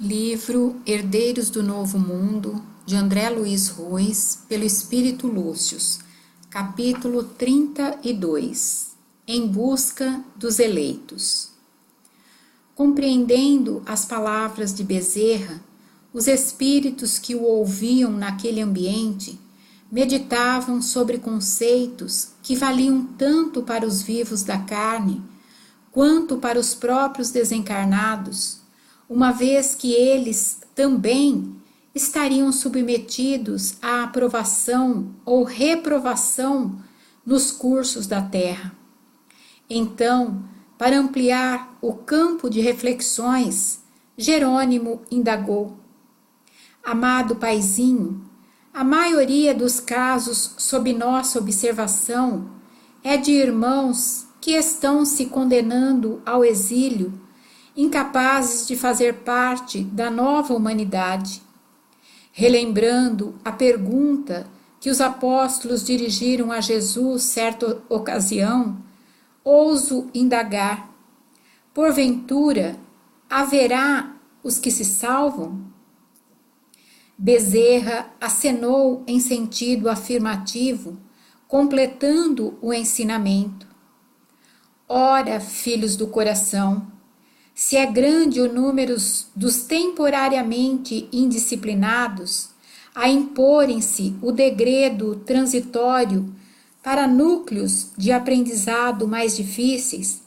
Livro Herdeiros do Novo Mundo, de André Luiz Ruiz, pelo Espírito Lúcius, capítulo 32. Em busca dos eleitos. Compreendendo as palavras de Bezerra, os espíritos que o ouviam naquele ambiente meditavam sobre conceitos que valiam tanto para os vivos da carne, quanto para os próprios desencarnados, uma vez que eles também estariam submetidos à aprovação ou reprovação nos cursos da Terra. Então, para ampliar o campo de reflexões, Jerônimo indagou: amado paizinho, a maioria dos casos sob nossa observação é de irmãos que estão se condenando ao exílio, incapazes de fazer parte da nova humanidade. Relembrando a pergunta que os apóstolos dirigiram a Jesus certa ocasião, ouso indagar: porventura haverá os que se salvam? Bezerra acenou em sentido afirmativo, completando o ensinamento. Ora, filhos do coração, se é grande o número dos temporariamente indisciplinados a imporem-se o degredo transitório para núcleos de aprendizado mais difíceis,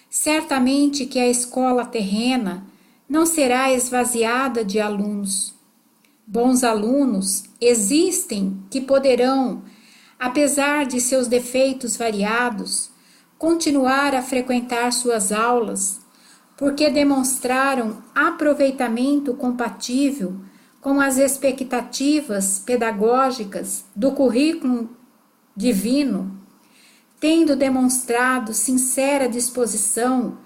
certamente que a escola terrena não será esvaziada de alunos. Bons alunos existem que poderão, apesar de seus defeitos variados, continuar a frequentar suas aulas, porque demonstraram aproveitamento compatível com as expectativas pedagógicas do currículo divino, tendo demonstrado sincera disposição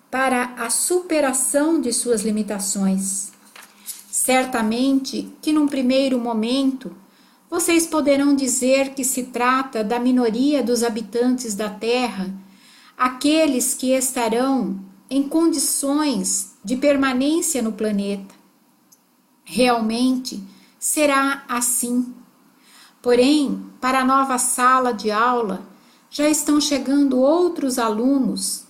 para a superação de suas limitações. Certamente que num primeiro momento vocês poderão dizer que se trata da minoria dos habitantes da Terra, aqueles que estarão em condições de permanência no planeta. Realmente será assim. Porém, para a nova sala de aula já estão chegando outros alunos,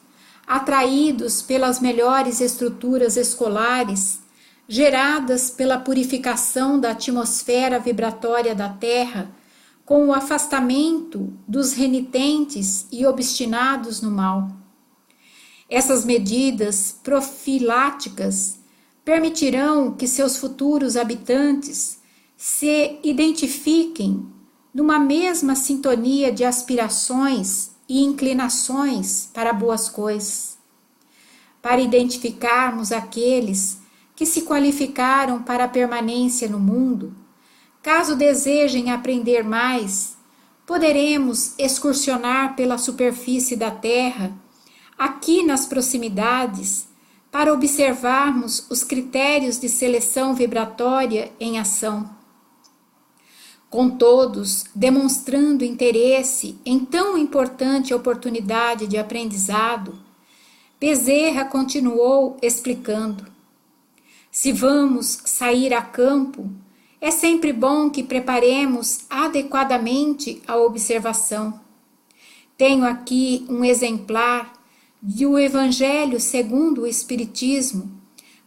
atraídos pelas melhores estruturas escolares, geradas pela purificação da atmosfera vibratória da Terra, com o afastamento dos renitentes e obstinados no mal. Essas medidas profiláticas permitirão que seus futuros habitantes se identifiquem numa mesma sintonia de aspirações e inclinações para boas coisas. Para identificarmos aqueles que se qualificaram para a permanência no mundo, caso desejem aprender mais, poderemos excursionar pela superfície da Terra, aqui nas proximidades, para observarmos os critérios de seleção vibratória em ação. Com todos demonstrando interesse em tão importante oportunidade de aprendizado, Bezerra continuou explicando: se vamos sair a campo, é sempre bom que preparemos adequadamente a observação. Tenho aqui um exemplar do Evangelho segundo o Espiritismo,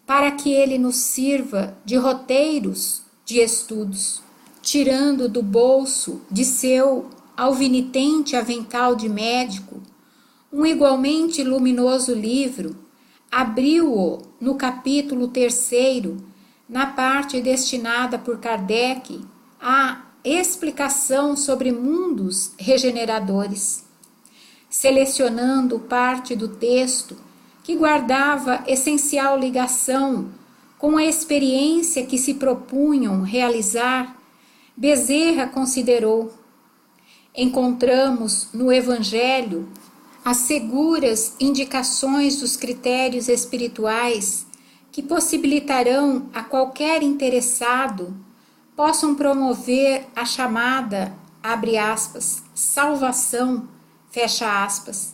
para que ele nos sirva de roteiros de estudos. Tirando do bolso de seu alvinitente avental de médico um igualmente luminoso livro, abriu-o no capítulo 3º, na parte destinada por Kardec à explicação sobre mundos regeneradores, selecionando parte do texto que guardava essencial ligação com a experiência que se propunham realizar. Bezerra considerou: encontramos no Evangelho as seguras indicações dos critérios espirituais que possibilitarão a qualquer interessado possam promover a chamada, abre aspas, salvação, fecha aspas,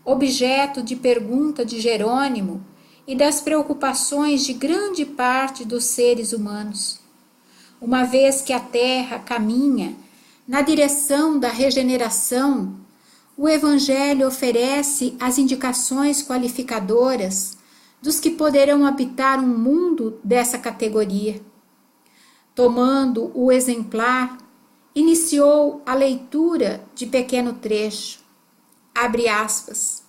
objeto de pergunta de Jerônimo e das preocupações de grande parte dos seres humanos. Uma vez que a Terra caminha na direção da regeneração, o Evangelho oferece as indicações qualificadoras dos que poderão habitar um mundo dessa categoria. Tomando o exemplar, iniciou a leitura de pequeno trecho. Abre aspas.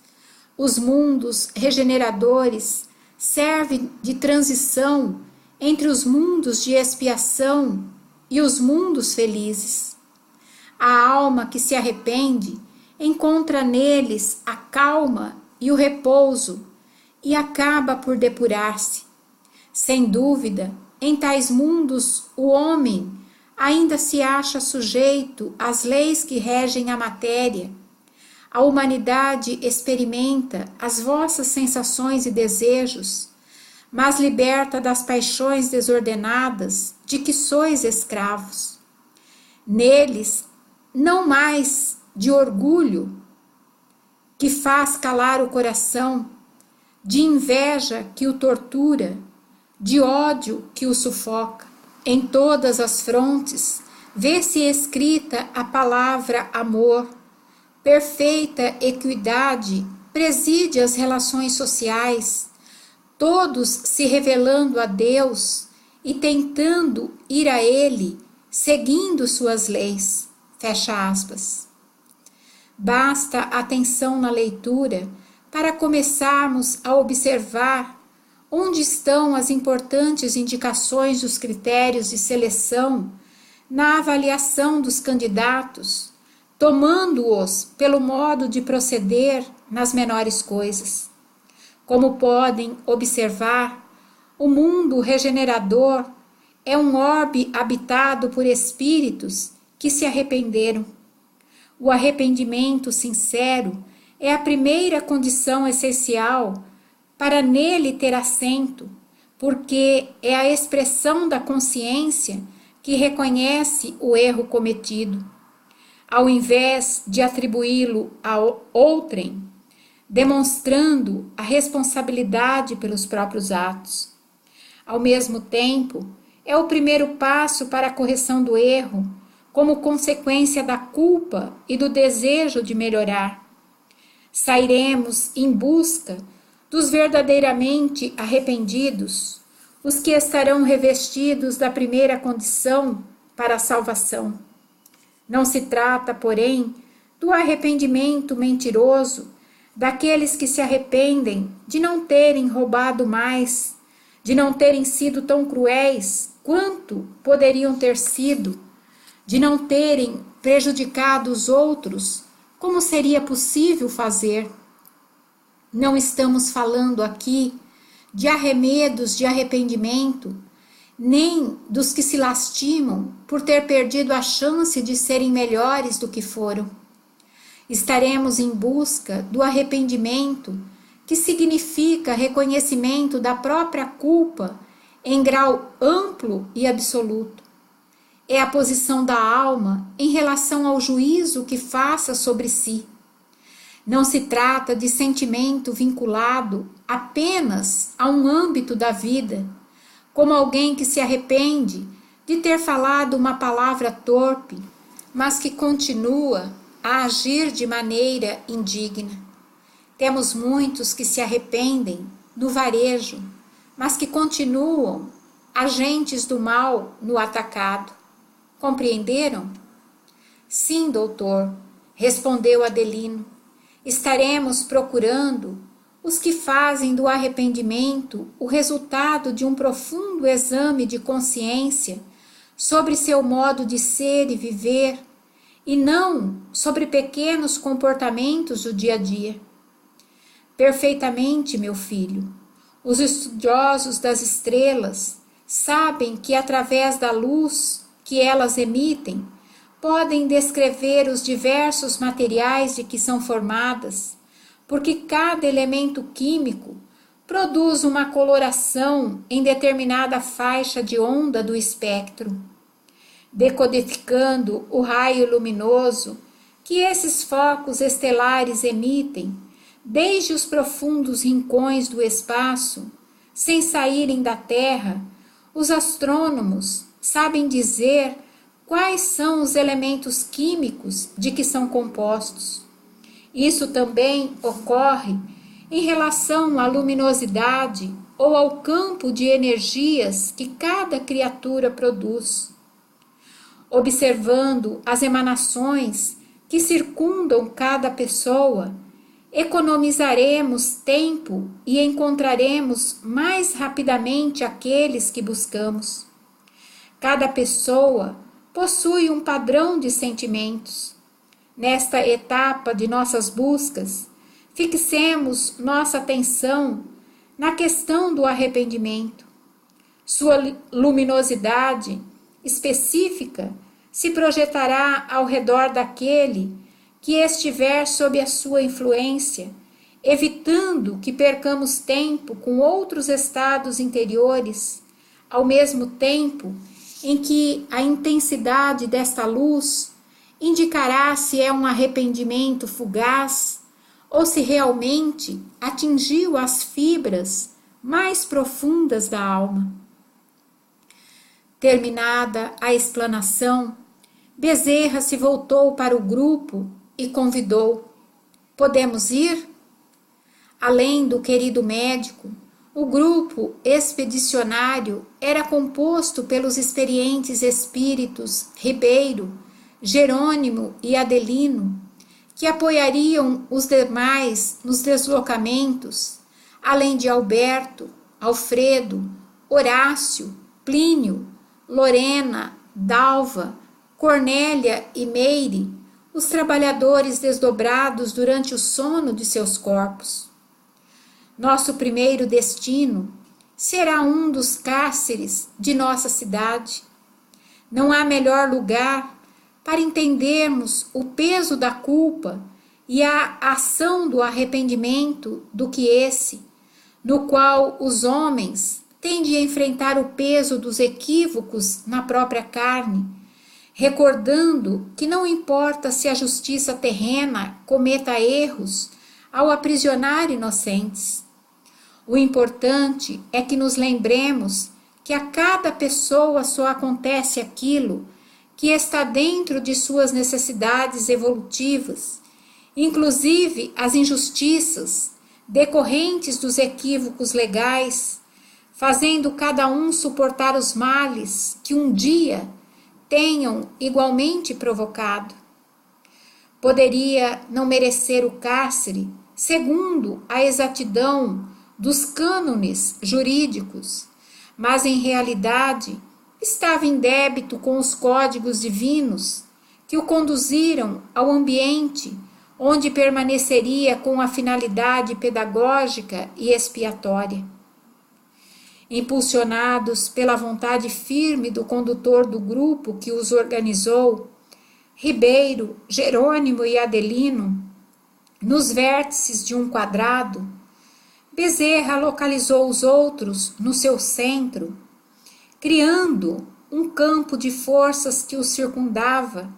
Os mundos regeneradores servem de transição entre os mundos de expiação e os mundos felizes. A alma que se arrepende encontra neles a calma e o repouso e acaba por depurar-se. Sem dúvida, em tais mundos o homem ainda se acha sujeito às leis que regem a matéria. A humanidade experimenta as vossas sensações e desejos, mas liberta das paixões desordenadas de que sois escravos. Neles, não mais de orgulho, que faz calar o coração, de inveja que o tortura, de ódio que o sufoca. Em todas as frontes, vê-se escrita a palavra amor. Perfeita equidade preside as relações sociais, todos se revelando a Deus e tentando ir a Ele, seguindo suas leis. Fecha aspas. Basta atenção na leitura para começarmos a observar onde estão as importantes indicações dos critérios de seleção na avaliação dos candidatos, tomando-os pelo modo de proceder nas menores coisas. Como podem observar, o mundo regenerador é um orbe habitado por espíritos que se arrependeram. O arrependimento sincero é a primeira condição essencial para nele ter assento, porque é a expressão da consciência que reconhece o erro cometido, ao invés de atribuí-lo a outrem, demonstrando a responsabilidade pelos próprios atos. Ao mesmo tempo, é o primeiro passo para a correção do erro, como consequência da culpa e do desejo de melhorar. Sairemos em busca dos verdadeiramente arrependidos, os que estarão revestidos da primeira condição para a salvação. Não se trata, porém, do arrependimento mentiroso daqueles que se arrependem de não terem roubado mais, de não terem sido tão cruéis quanto poderiam ter sido, de não terem prejudicado os outros como seria possível fazer. Não estamos falando aqui de arremedos de arrependimento, nem dos que se lastimam por ter perdido a chance de serem melhores do que foram. Estaremos em busca do arrependimento, que significa reconhecimento da própria culpa em grau amplo e absoluto. É a posição da alma em relação ao juízo que faça sobre si. Não se trata de sentimento vinculado apenas a um âmbito da vida, como alguém que se arrepende de ter falado uma palavra torpe, mas que continua a agir de maneira indigna. Temos muitos que se arrependem no varejo, mas que continuam agentes do mal no atacado. Compreenderam? Sim, doutor, respondeu Adelino. Estaremos procurando os que fazem do arrependimento o resultado de um profundo exame de consciência sobre seu modo de ser e viver, e não sobre pequenos comportamentos do dia a dia. Perfeitamente, meu filho, os estudiosos das estrelas sabem que através da luz que elas emitem, podem descrever os diversos materiais de que são formadas, porque cada elemento químico produz uma coloração em determinada faixa de onda do espectro. Decodificando o raio luminoso que esses focos estelares emitem, desde os profundos rincões do espaço, sem saírem da Terra, os astrônomos sabem dizer quais são os elementos químicos de que são compostos. Isso também ocorre em relação à luminosidade ou ao campo de energias que cada criatura produz. Observando as emanações que circundam cada pessoa, economizaremos tempo e encontraremos mais rapidamente aqueles que buscamos. Cada pessoa possui um padrão de sentimentos. Nesta etapa de nossas buscas, fixemos nossa atenção na questão do arrependimento. Sua luminosidade específica se projetará ao redor daquele que estiver sob a sua influência, evitando que percamos tempo com outros estados interiores, ao mesmo tempo em que a intensidade desta luz indicará se é um arrependimento fugaz ou se realmente atingiu as fibras mais profundas da alma. Terminada a explanação, Bezerra se voltou para o grupo e convidou: podemos ir? Além do querido médico, o grupo expedicionário era composto pelos experientes espíritos Ribeiro, Jerônimo e Adelino, que apoiariam os demais nos deslocamentos, além de Alberto, Alfredo, Horácio, Plínio, Lorena, Dalva, Cornélia e Meire, os trabalhadores desdobrados durante o sono de seus corpos. Nosso primeiro destino será um dos cárceres de nossa cidade. Não há melhor lugar para entendermos o peso da culpa e a ação do arrependimento do que esse, no qual os homens têm de enfrentar o peso dos equívocos na própria carne, recordando que não importa se a justiça terrena cometa erros ao aprisionar inocentes. O importante é que nos lembremos que a cada pessoa só acontece aquilo que está dentro de suas necessidades evolutivas, inclusive as injustiças decorrentes dos equívocos legais, fazendo cada um suportar os males que um dia tenham igualmente provocado. Poderia não merecer o cárcere segundo a exatidão dos cânones jurídicos, mas em realidade estava em débito com os códigos divinos que o conduziram ao ambiente onde permaneceria com a finalidade pedagógica e expiatória. Impulsionados pela vontade firme do condutor do grupo que os organizou, Ribeiro, Jerônimo e Adelino, nos vértices de um quadrado, Bezerra localizou os outros no seu centro, criando um campo de forças que os circundava,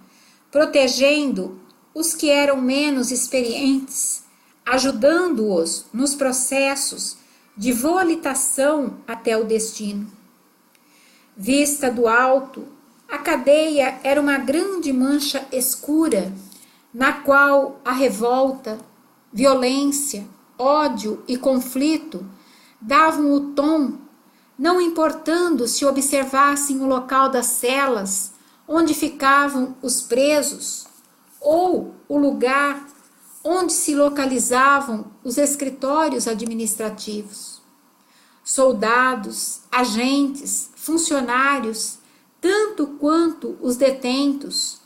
protegendo os que eram menos experientes, ajudando-os nos processos de volitação até o destino. Vista do alto, a cadeia era uma grande mancha escura, na qual a revolta, violência, ódio e conflito davam o tom, não importando se observassem o local das celas onde ficavam os presos ou o lugar onde se localizavam os escritórios administrativos. Soldados, agentes, funcionários, tanto quanto os detentos,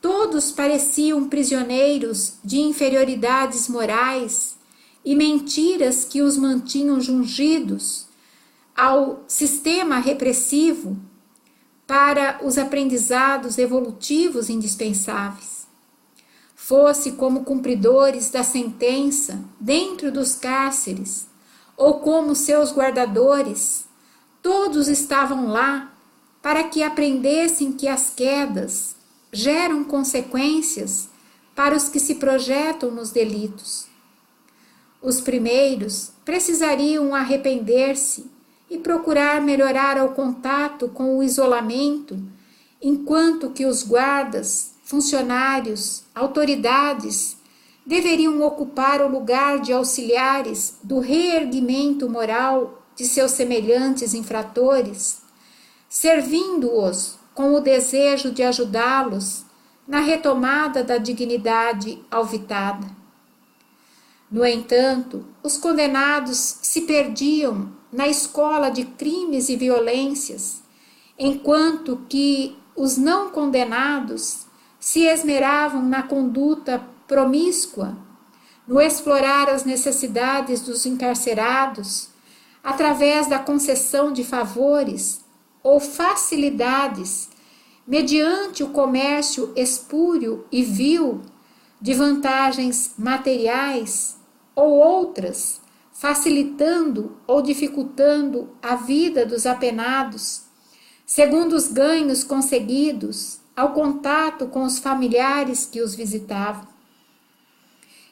todos pareciam prisioneiros de inferioridades morais e mentiras que os mantinham jungidos ao sistema repressivo para os aprendizados evolutivos indispensáveis. Fosse como cumpridores da sentença dentro dos cárceres, ou como seus guardadores, todos estavam lá para que aprendessem que as quedas geram consequências para os que se projetam nos delitos. Os primeiros precisariam arrepender-se e procurar melhorar o contato com o isolamento, enquanto que os guardas, funcionários, autoridades deveriam ocupar o lugar de auxiliares do reerguimento moral de seus semelhantes infratores, servindo-os com o desejo de ajudá-los na retomada da dignidade alvitada. No entanto, os condenados se perdiam na escola de crimes e violências, enquanto que os não condenados se esmeravam na conduta promíscua, no explorar as necessidades dos encarcerados, através da concessão de favores ou facilidades, mediante o comércio espúrio e vil de vantagens materiais ou outras, facilitando ou dificultando a vida dos apenados, segundo os ganhos conseguidos ao contato com os familiares que os visitavam.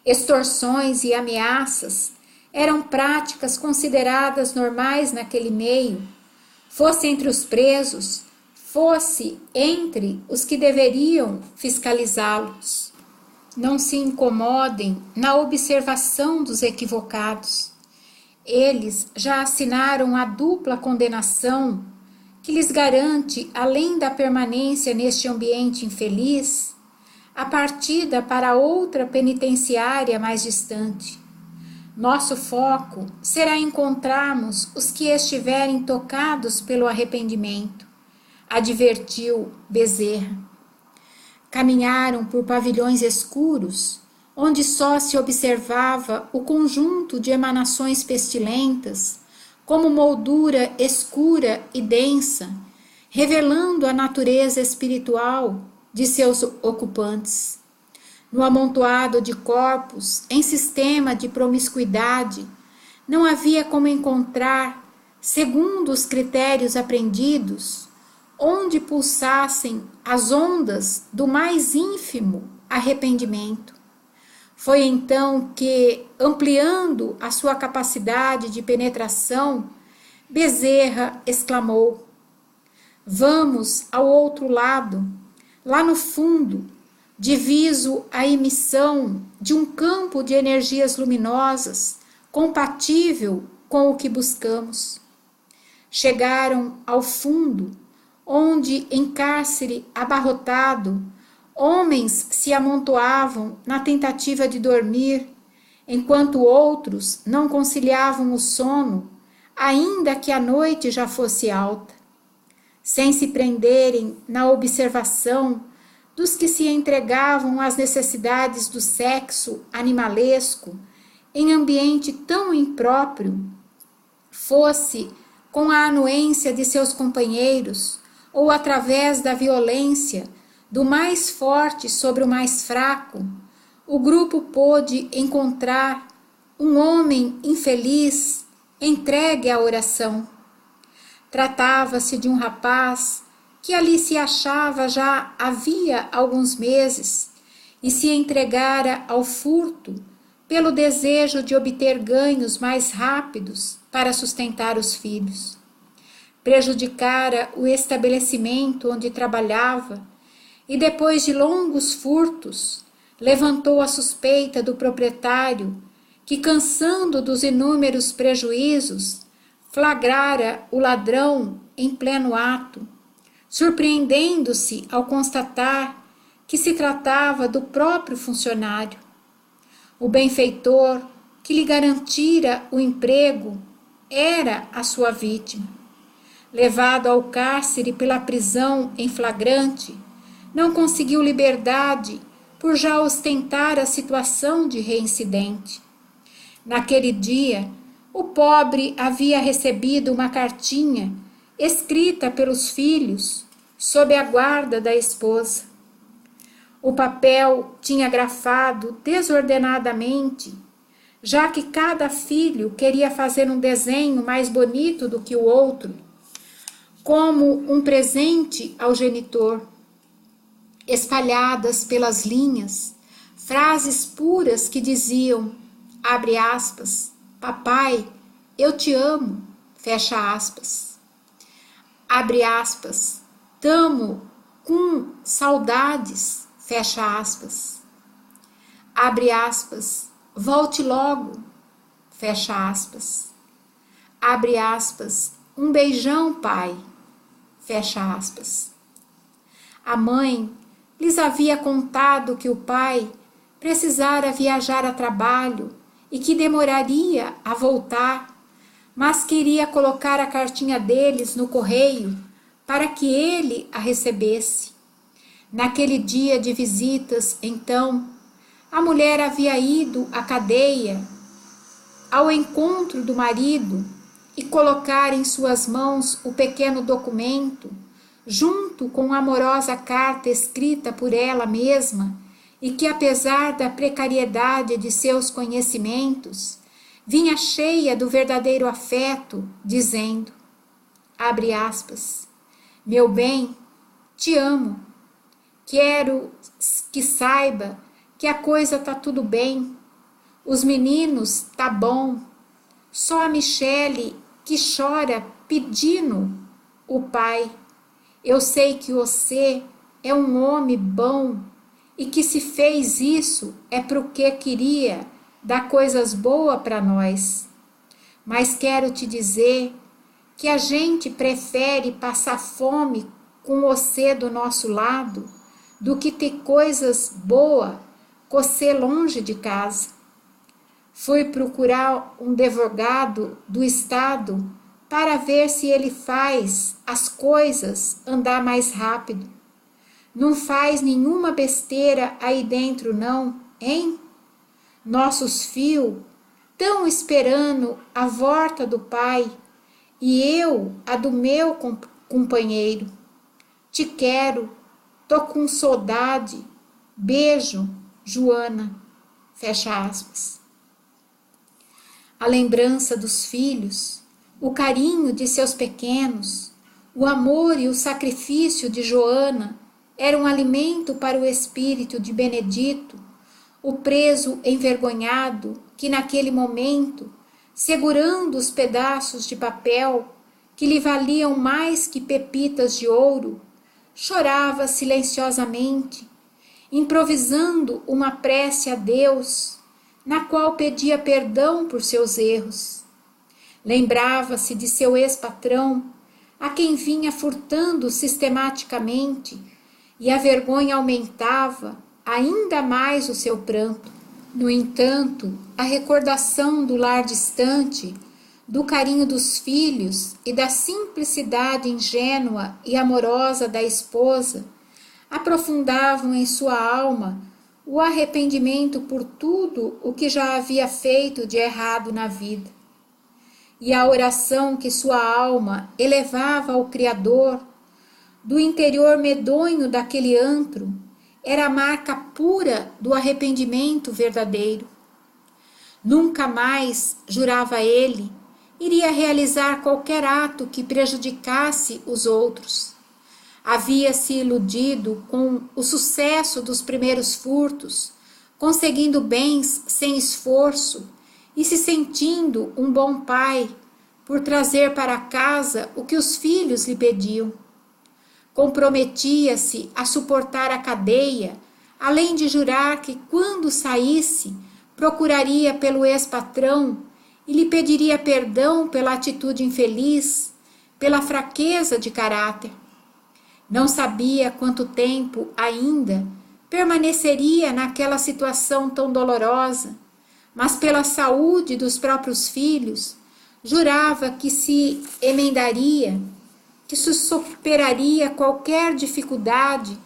Extorsões e ameaças eram práticas consideradas normais naquele meio, fosse entre os presos, fosse entre os que deveriam fiscalizá-los. Não se incomodem na observação dos equivocados. Eles já assinaram a dupla condenação que lhes garante, além da permanência neste ambiente infeliz, a partida para outra penitenciária mais distante. Nosso foco será encontrarmos os que estiverem tocados pelo arrependimento, advertiu Bezerra. Caminharam por pavilhões escuros, onde só se observava o conjunto de emanações pestilentas, como moldura escura e densa, revelando a natureza espiritual de seus ocupantes. No amontoado de corpos, em sistema de promiscuidade, não havia como encontrar, segundo os critérios aprendidos, onde pulsassem as ondas do mais ínfimo arrependimento. Foi então que, ampliando a sua capacidade de penetração, Bezerra exclamou: "Vamos ao outro lado, lá no fundo, diviso a emissão de um campo de energias luminosas, compatível com o que buscamos." Chegaram ao fundo, onde, em cárcere abarrotado, homens se amontoavam na tentativa de dormir, enquanto outros não conciliavam o sono, ainda que a noite já fosse alta. Sem se prenderem na observação dos que se entregavam às necessidades do sexo animalesco em ambiente tão impróprio, fosse com a anuência de seus companheiros ou através da violência do mais forte sobre o mais fraco, o grupo pôde encontrar um homem infeliz entregue à oração. Tratava-se de um rapaz que ali se achava já havia alguns meses e se entregara ao furto pelo desejo de obter ganhos mais rápidos para sustentar os filhos. Prejudicara o estabelecimento onde trabalhava e, depois de longos furtos, levantou a suspeita do proprietário que, cansando dos inúmeros prejuízos, flagrara o ladrão em pleno ato, surpreendendo-se ao constatar que se tratava do próprio funcionário. O benfeitor que lhe garantira o emprego era a sua vítima. Levado ao cárcere pela prisão em flagrante, não conseguiu liberdade por já ostentar a situação de reincidente. Naquele dia, o pobre havia recebido uma cartinha escrita pelos filhos sob a guarda da esposa. O papel tinha grafado desordenadamente, já que cada filho queria fazer um desenho mais bonito do que o outro, como um presente ao genitor. Espalhadas pelas linhas, frases puras que diziam: abre aspas, papai, eu te amo, fecha aspas. Abre aspas, tamo com saudades, fecha aspas. Abre aspas, volte logo, fecha aspas. Abre aspas, um beijão, pai, fecha aspas. A mãe lhes havia contado que o pai precisara viajar a trabalho e que demoraria a voltar, mas queria colocar a cartinha deles no correio para que ele a recebesse. Naquele dia de visitas, então, a mulher havia ido à cadeia ao encontro do marido e colocar em suas mãos o pequeno documento, junto com a amorosa carta escrita por ela mesma e que, apesar da precariedade de seus conhecimentos, vinha cheia do verdadeiro afeto, dizendo, abre aspas, meu bem, te amo, quero que saiba que a coisa tá tudo bem, os meninos tá bom, só a Michele que chora pedindo o pai. Eu sei que você é um homem bom e que se fez isso é porque queria dar coisas boas para nós. Mas quero te dizer que a gente prefere passar fome com você do nosso lado do que ter coisas boas com você longe de casa. Fui procurar um advogado do estado para ver se ele faz as coisas andar mais rápido. Não faz nenhuma besteira aí dentro não, hein? Nossos filhos estão esperando a volta do pai e eu a do meu companheiro. Te quero, tô com saudade. Beijo, Joana. Fecha aspas. A lembrança dos filhos, o carinho de seus pequenos, o amor e o sacrifício de Joana eram um alimento para o espírito de Benedito, o preso envergonhado que naquele momento, segurando os pedaços de papel que lhe valiam mais que pepitas de ouro, chorava silenciosamente, improvisando uma prece a Deus, na qual pedia perdão por seus erros. Lembrava-se de seu ex-patrão, a quem vinha furtando sistematicamente, e a vergonha aumentava ainda mais o seu pranto. No entanto, a recordação do lar distante, do carinho dos filhos e da simplicidade ingênua e amorosa da esposa aprofundavam em sua alma o arrependimento por tudo o que já havia feito de errado na vida. E a oração que sua alma elevava ao Criador, do interior medonho daquele antro, era a marca pura do arrependimento verdadeiro. Nunca mais, jurava ele, iria realizar qualquer ato que prejudicasse os outros. Havia-se iludido com o sucesso dos primeiros furtos, conseguindo bens sem esforço e se sentindo um bom pai por trazer para casa o que os filhos lhe pediam. Comprometia-se a suportar a cadeia, além de jurar que, quando saísse, procuraria pelo ex-patrão e lhe pediria perdão pela atitude infeliz, pela fraqueza de caráter. Não sabia quanto tempo ainda permaneceria naquela situação tão dolorosa, mas pela saúde dos próprios filhos, jurava que se emendaria, que se superaria qualquer dificuldade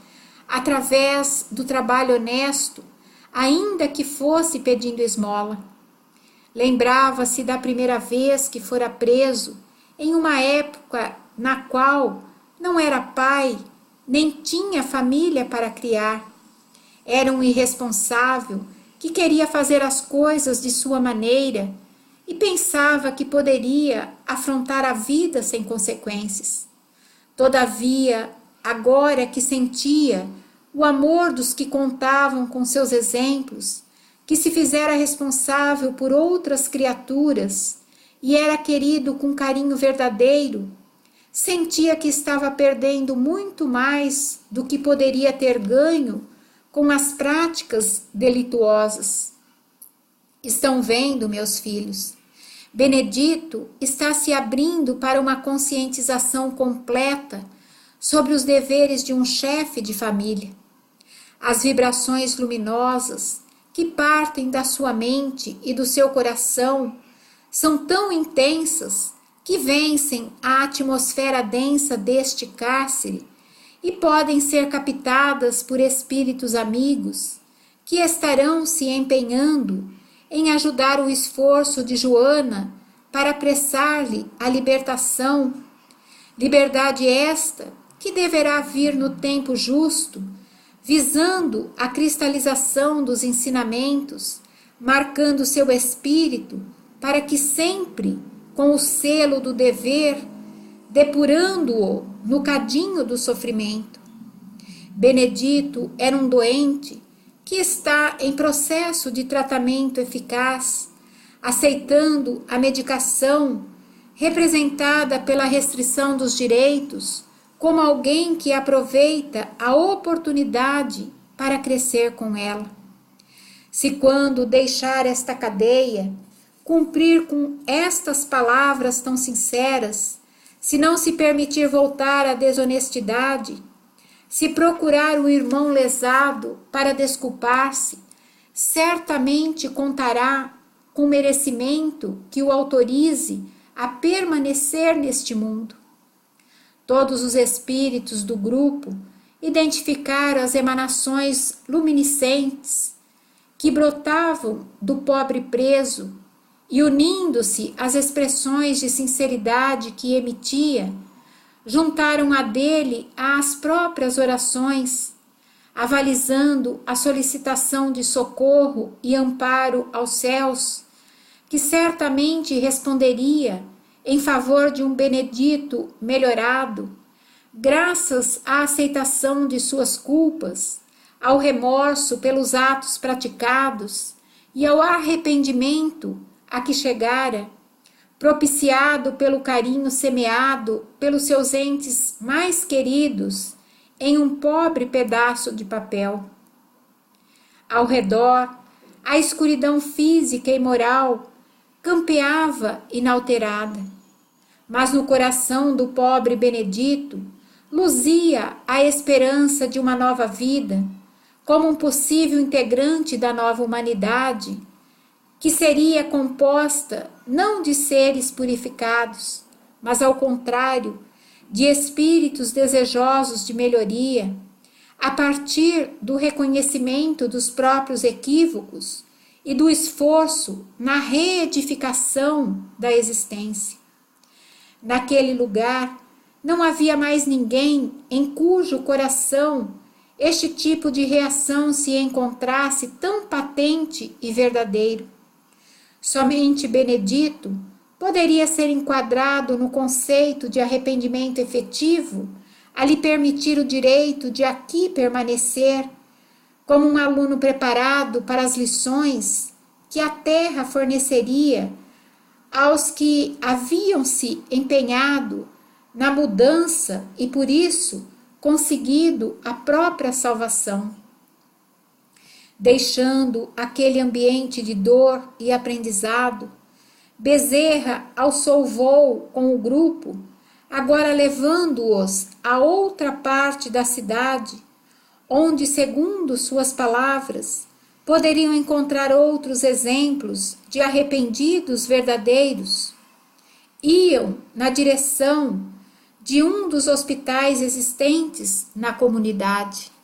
através do trabalho honesto, ainda que fosse pedindo esmola. Lembrava-se da primeira vez que fora preso, em uma época na qual não era pai, nem tinha família para criar. Era um irresponsável que queria fazer as coisas de sua maneira e pensava que poderia afrontar a vida sem consequências. Todavia, agora que sentia o amor dos que contavam com seus exemplos, que se fizera responsável por outras criaturas e era querido com carinho verdadeiro, sentia que estava perdendo muito mais do que poderia ter ganho com as práticas delituosas. Estão vendo, meus filhos? Benedito está se abrindo para uma conscientização completa sobre os deveres de um chefe de família. As vibrações luminosas que partem da sua mente e do seu coração são tão intensas que vencem a atmosfera densa deste cárcere e podem ser captadas por espíritos amigos que estarão se empenhando em ajudar o esforço de Joana para apressar-lhe a libertação, liberdade esta que deverá vir no tempo justo, visando a cristalização dos ensinamentos, marcando seu espírito para que sempre, com o selo do dever, depurando-o no cadinho do sofrimento. Benedito era um doente que está em processo de tratamento eficaz, aceitando a medicação representada pela restrição dos direitos como alguém que aproveita a oportunidade para crescer com ela. Se quando deixar esta cadeia, cumprir com estas palavras tão sinceras, se não se permitir voltar à desonestidade, se procurar o irmão lesado para desculpar-se, certamente contará com merecimento que o autorize a permanecer neste mundo. Todos os espíritos do grupo identificaram as emanações luminescentes que brotavam do pobre preso e, unindo-se às expressões de sinceridade que emitia, juntaram a dele às próprias orações, avalizando a solicitação de socorro e amparo aos céus, que certamente responderia em favor de um Benedito melhorado, graças à aceitação de suas culpas, ao remorso pelos atos praticados e ao arrependimento a que chegara, propiciado pelo carinho semeado pelos seus entes mais queridos em um pobre pedaço de papel. Ao redor, a escuridão física e moral campeava inalterada, mas no coração do pobre Benedito luzia a esperança de uma nova vida, como um possível integrante da nova humanidade, que seria composta não de seres purificados, mas ao contrário, de espíritos desejosos de melhoria, a partir do reconhecimento dos próprios equívocos e do esforço na reedificação da existência. Naquele lugar, não havia mais ninguém em cujo coração este tipo de reação se encontrasse tão patente e verdadeiro. Somente Benedito poderia ser enquadrado no conceito de arrependimento efetivo a lhe permitir o direito de aqui permanecer como um aluno preparado para as lições que a terra forneceria aos que haviam se empenhado na mudança e por isso conseguido a própria salvação. Deixando aquele ambiente de dor e aprendizado, Bezerra alçou voo com o grupo, agora levando-os a outra parte da cidade, onde, segundo suas palavras, poderiam encontrar outros exemplos de arrependidos verdadeiros. Iam na direção de um dos hospitais existentes na comunidade.